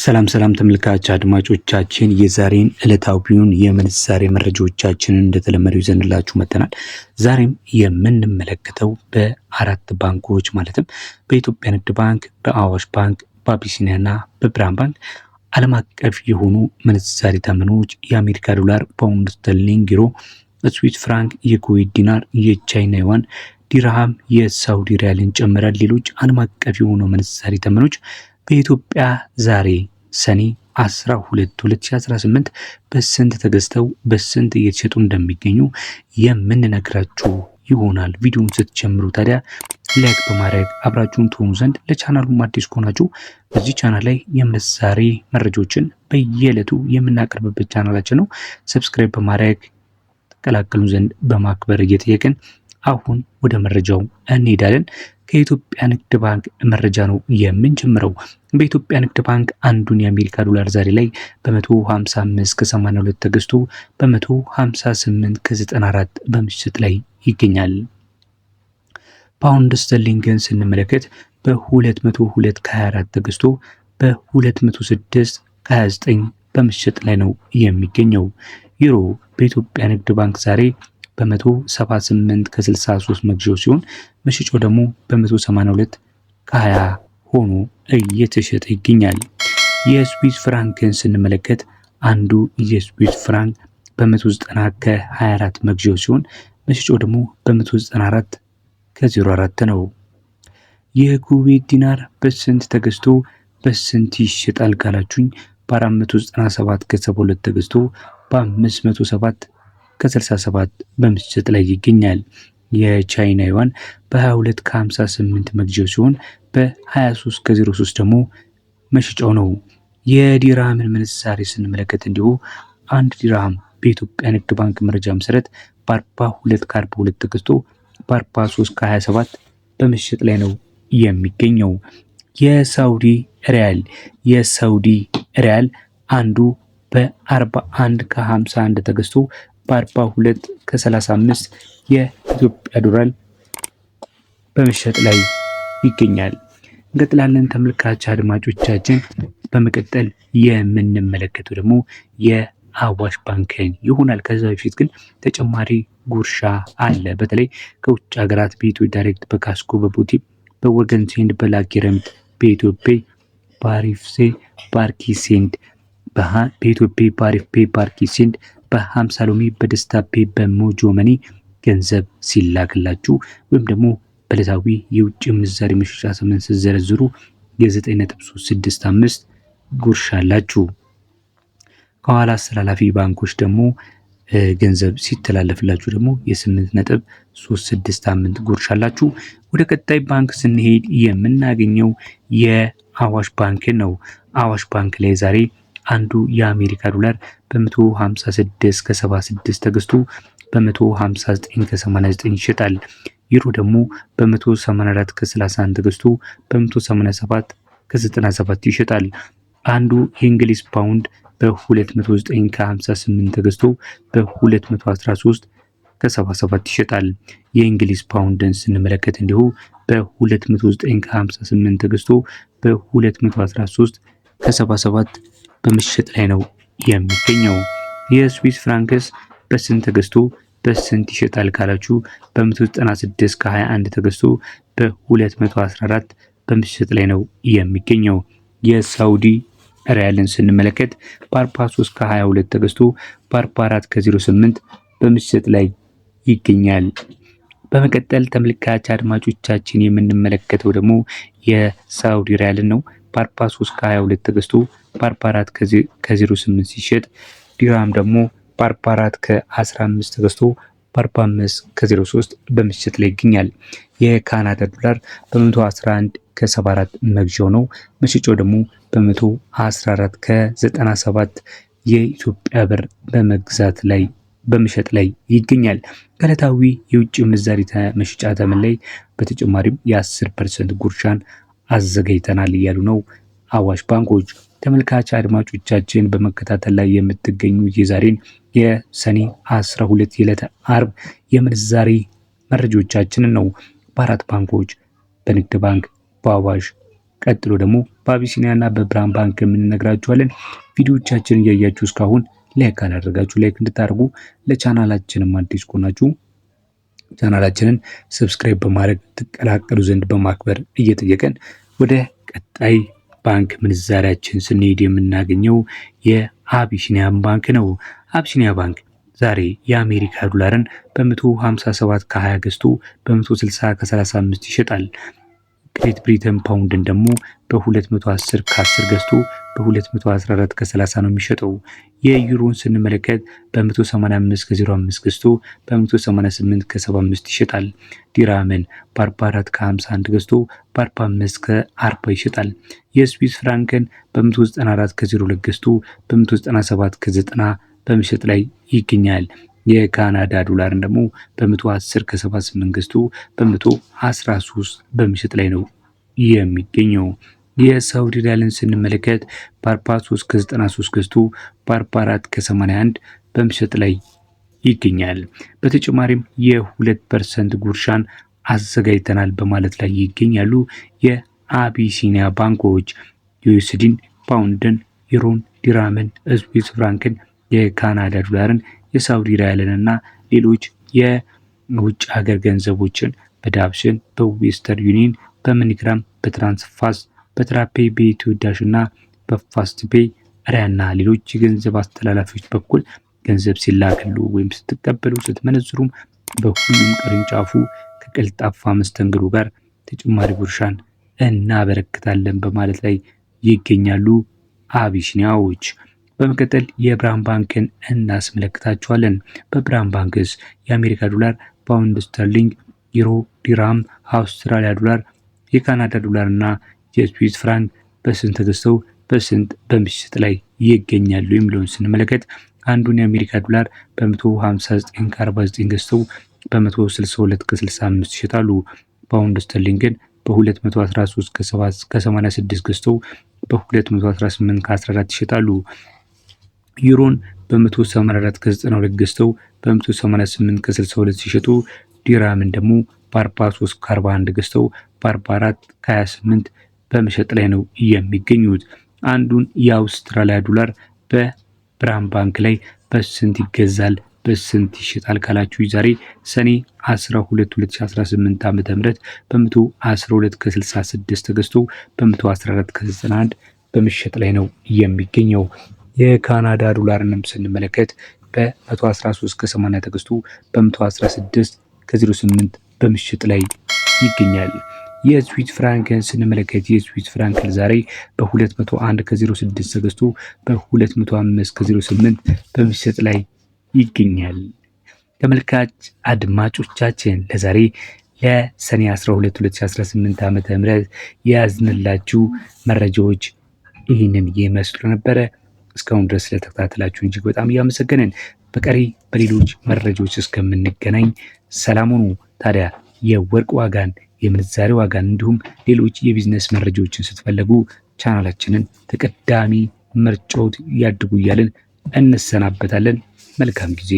ሰላም ተመልካች አድማጮቻችን የዛሬን ዕለታዊውን የምንዛሬ መረጃዎቻችንን እንደተለመደው ይዘንላችሁ መጥተናል። ዛሬም የምንመለከተው በአራት ባንኮች ማለትም በኢትዮጵያ ንግድ ባንክ፣ በአዋሽ ባንክ፣ በአቢሲኒያና በብርሃን ባንክ ዓለም አቀፍ የሆኑ ምንዛሬ ተመኖች የአሜሪካ ዶላር፣ ፓውንድ ስተርሊንግ፣ ዩሮ፣ ስዊስ ፍራንክ፣ የኩዌት ዲናር፣ የቻይና ዩዋን፣ ዲርሃም፣ የሳውዲ ሪያልን ጨምረን ሌሎች ዓለም አቀፍ የሆኑ ምንዛሬ ተመኖች በኢትዮጵያ ዛሬ ሰኔ 12 2018 በስንት ተገዝተው በስንት እየተሸጡ እንደሚገኙ የምንነግራችሁ ይሆናል። ቪዲዮውን ስትጀምሩ ታዲያ ላይክ በማድረግ አብራችሁን ትሆኑ ዘንድ ለቻናሉም አዲስ ከሆናችሁ በዚህ ቻናል ላይ የምንዛሬ መረጃዎችን በየዕለቱ የምናቀርብበት ቻናላችን ነው። ሰብስክራይብ በማድረግ ተቀላቀሉን ዘንድ በማክበር እየጠየቅን አሁን ወደ መረጃው እንሄዳለን። ከኢትዮጵያ ንግድ ባንክ መረጃ ነው የምንጀምረው። በኢትዮጵያ ንግድ ባንክ አንዱን የአሜሪካ ዶላር ዛሬ ላይ በ155 ከ82 ተገዝቶ በ158 ከ94 በምሽት ላይ ይገኛል። ፓውንድ ስተርሊንግን ስንመለከት በ202 ከ24 ተገዝቶ በ206 ከ29 በምሽት ላይ ነው የሚገኘው። ዩሮ በኢትዮጵያ ንግድ ባንክ ዛሬ በ178 ከ63 መግዣው ሲሆን መሸጫው ደግሞ በ182 ከ20 ሆኖ እየተሸጠ ይገኛል። የስዊስ ፍራንክን ስንመለከት አንዱ የስዊስ ፍራንክ በ190 ከ24 መግዣው ሲሆን መሸጫው ደግሞ በ194 ከ04 ነው። የኩዌት ዲናር በስንት ተገዝቶ በስንት ይሸጣል ካላችሁኝ በ497 ከ72 ተገዝቶ በ507 ከ67 በምሽት ላይ ይገኛል። የቻይና ዩዋን በ22 ከ58 መግዣው ሲሆን በ23 ከ03 ደግሞ መሸጫው ነው። የዲርሃምን ምንዛሬ ስንመለከት እንዲሁ አንድ ዲርሃም በኢትዮጵያ ንግድ ባንክ መረጃ መሰረት በ42 ከ42 ተገዝቶ በ43 ከ27 በምሽት ላይ ነው የሚገኘው። የሳውዲ ሪያል አንዱ በ41 ከ51 ተገዝቶ በ42 ከ35 የኢትዮጵያ ዶላር በመሸጥ ላይ ይገኛል። እንቀጥላለን ተመልካች አድማጮቻችን። በመቀጠል የምንመለከተው ደግሞ የአዋሽ ባንክን ይሆናል። ከዛ በፊት ግን ተጨማሪ ጉርሻ አለ። በተለይ ከውጭ ሀገራት በኢትዮ ዳይሬክት፣ በካስኮ፣ በቦቲ፣ በወገን ሴንድ፣ በላኪ ረምት፣ በኢትዮጵያ ባሪፍሴ ባርኪ ሴንድ፣ በኢትዮጵያ ባሪፍ ፔ ባርኪ ሴንድ፣ በ50 ሎሚ፣ በደስታ ፔ፣ በሞጆ መኒ ገንዘብ ሲላክላችሁ ወይም ደግሞ በዕለታዊ የውጭ ምንዛሬ መሸጫ ስምን ስትዘረዝሩ የ9.365 ጉርሻ አላችሁ። ከኋላ አስተላላፊ ባንኮች ደግሞ ገንዘብ ሲተላለፍላችሁ ደግሞ የ8.368 ጉርሻ አላችሁ። ወደ ቀጣይ ባንክ ስንሄድ የምናገኘው የአዋሽ ባንክ ነው። አዋሽ ባንክ ላይ ዛሬ አንዱ የአሜሪካ ዶላር በ156 ከ76 ተገዝቶ በ159 ከ89 ይሸጣል። ዩሮ ደግሞ በ184 ከ31 ተገዝቶ በ187 ከ97 ይሸጣል። አንዱ የእንግሊዝ ፓውንድ በ209 ከ58 ተገዝቶ በ213 ከ77 ይሸጣል። የእንግሊዝ ፓውንድን ስንመለከት እንዲሁ በ209 ከ58 ተገዝቶ በ213 ከ77 በምሽጥ ላይ ነው የሚገኘው። የስዊስ ፍራንክስ በስንት ተገዝቶ በስንት ይሸጣል ካላችሁ በ196 ከ21 ተገዝቶ በ214 በምሽጥ ላይ ነው የሚገኘው። የሳውዲ ሪያልን ስንመለከት በ43 ከ22 ተገዝቶ በ44 ከ08 በምሽጥ ላይ ይገኛል። በመቀጠል ተመልካች አድማጮቻችን የምንመለከተው ደግሞ የሳውዲ ሪያልን ነው። በ43 ከ22 ተገዝቶ በ44 ከ08 ሲሸጥ፣ ዲርሃም ደግሞ በ44 ከ15 ተገዝቶ በ45 ከ03 በምሽት ላይ ይገኛል። የካናዳ ዶላር በ111 ከ74 መግዣው ነው። መሸጫው ደግሞ በ114 ከ97 የኢትዮጵያ ብር በመግዛት ላይ በመሸጥ ላይ ይገኛል። ከዕለታዊ የውጭ ምንዛሪ መሸጫ ተመን ላይ በተጨማሪም የ10% ጉርሻን አዘጋጅተናል እያሉ ነው አዋሽ ባንኮች። ተመልካች አድማጮቻችን በመከታተል ላይ የምትገኙት የዛሬን የሰኔ 12 የዕለተ አርብ የምንዛሬ መረጃዎቻችንን ነው። በአራት ባንኮች በንግድ ባንክ፣ በአዋሽ፣ ቀጥሎ ደግሞ በአቢሲኒያና በብርሃን ባንክ የምንነግራችኋለን። ቪዲዮቻችንን እያያችሁ እስካሁን ላይክ ካላደረጋችሁ ላይክ እንድታደርጉ፣ ለቻናላችንም አዲስ ከሆናችሁ ቻናላችንን ሰብስክራይብ በማድረግ ትቀላቀሉ ዘንድ በማክበር እየጠየቀን ወደ ቀጣይ ባንክ ምንዛሪያችን ስንሄድ የምናገኘው የአቢሲኒያን ባንክ ነው። አቢሲኒያ ባንክ ዛሬ የአሜሪካ ዶላርን በ157 ከ20 ገዝቶ በ160 ከ35 ይሸጣል። ግሬት ብሪተን ፓውንድን ደግሞ በ210 ከ10 ገዝቶ በ214 ከ30 ነው የሚሸጠው። የዩሮን ስንመለከት በ185 ከ05 ገዝቶ በ188 ከ75 ይሸጣል። ዲራምን በ44 ከ51 ገዝቶ በ45 ከ40 ይሸጣል። የስዊስ ፍራንክን በ194 ከ02 ገዝቶ በ197 ከ90 በመሸጥ ላይ ይገኛል። የካናዳ ዶላርን ደግሞ በ110 ከ78 ገዝቶ በ113 በመሸጥ ላይ ነው የሚገኘው። የሳውዲ ሪያልን ስንመለከት በ43 ከ93 ገዝቶ በ44 ከ81 በመሸጥ ላይ ይገኛል። በተጨማሪም የ2% ጉርሻን አዘጋጅተናል በማለት ላይ ይገኛሉ። የአቢሲኒያ ባንኮች ዩኤስዲን፣ ፓውንድን፣ ዩሮን፣ ዲራምን፣ ስዊስ ፍራንክን፣ የካናዳ ዶላርን፣ የሳውዲ ሪያልንና ሌሎች የውጭ ሀገር ገንዘቦችን በዳብሽን፣ በዌስተርን ዩኒየን፣ በመኒግራም፣ በትራንስፋስ፣ በትራፔ፣ በኢትዮ ዳሽ እና በፋስት ፔይ ሪያና ሌሎች የገንዘብ አስተላላፊዎች በኩል ገንዘብ ሲላክሉ ወይም ስትቀበሉ ስትመነዝሩም በሁሉም ቅርንጫፉ ከቀልጣፋ መስተንግዶ ጋር ተጨማሪ ጉርሻን እናበረክታለን በማለት ላይ ይገኛሉ አቢሲኒያዎች። በመቀጠል የብርሃን ባንክን እናስመለክታችኋለን። በብርሃን ባንክስ የአሜሪካ ዶላር፣ ፓውንድ ስተርሊንግ፣ ዩሮ፣ ዲራም፣ አውስትራሊያ ዶላር፣ የካናዳ ዶላር እና የስዊስ ፍራንክ በስንት ገዝተው በስንት በምሽጥ ላይ ይገኛሉ የሚለውን ስንመለከት አንዱን የአሜሪካ ዶላር በ159 ከ49 ገዝተው በ162 ከ65 ይሸጣሉ። ፓውንድ ስተርሊንግን በ213 ከ86 ገዝተው በ218 ከ14 ይሸጣሉ። ዩሮን በ184 ከ92 ገዝተው በ188 ከ62 ሲሸጡ፣ ዲራምን ደግሞ በ43 ከ41 ገዝተው በ44 ከ28 በመሸጥ ላይ ነው የሚገኙት። አንዱን የአውስትራሊያ ዶላር በብርሃን ባንክ ላይ በስንት ይገዛል በስንት ይሸጣል ካላችሁ ዛሬ ሰኔ 12 2018 ዓ.ም በ112 ከ66 ተገዝቶ በ114 ከ91 በመሸጥ ላይ ነው የሚገኘው። የካናዳ ዶላርንም ስንመለከት በ113 ከ80 ተገዝቶ በ116 ከ08 በምሽጥ ላይ ይገኛል። የስዊስ ፍራንክን ስንመለከት የስዊስ ፍራንክ ዛሬ በ201 ከ06 ተገዝቶ በ205 ከ08 በምሽጥ ላይ ይገኛል። ተመልካች አድማጮቻችን ለዛሬ ለሰኔ 12 2018 ዓ.ም የያዝንላችሁ መረጃዎች ይህንን ይመስሉ ነበረ። እስካሁን ድረስ ስለተከታተላችሁ እጅግ በጣም እያመሰገንን በቀሪ በሌሎች መረጃዎች እስከምንገናኝ ሰላም ሁኑ። ታዲያ የወርቅ ዋጋን፣ የምንዛሬ ዋጋን እንዲሁም ሌሎች የቢዝነስ መረጃዎችን ስትፈልጉ ቻናላችንን ተቀዳሚ ምርጫዎት ያድርጉ እያልን እንሰናበታለን። መልካም ጊዜ።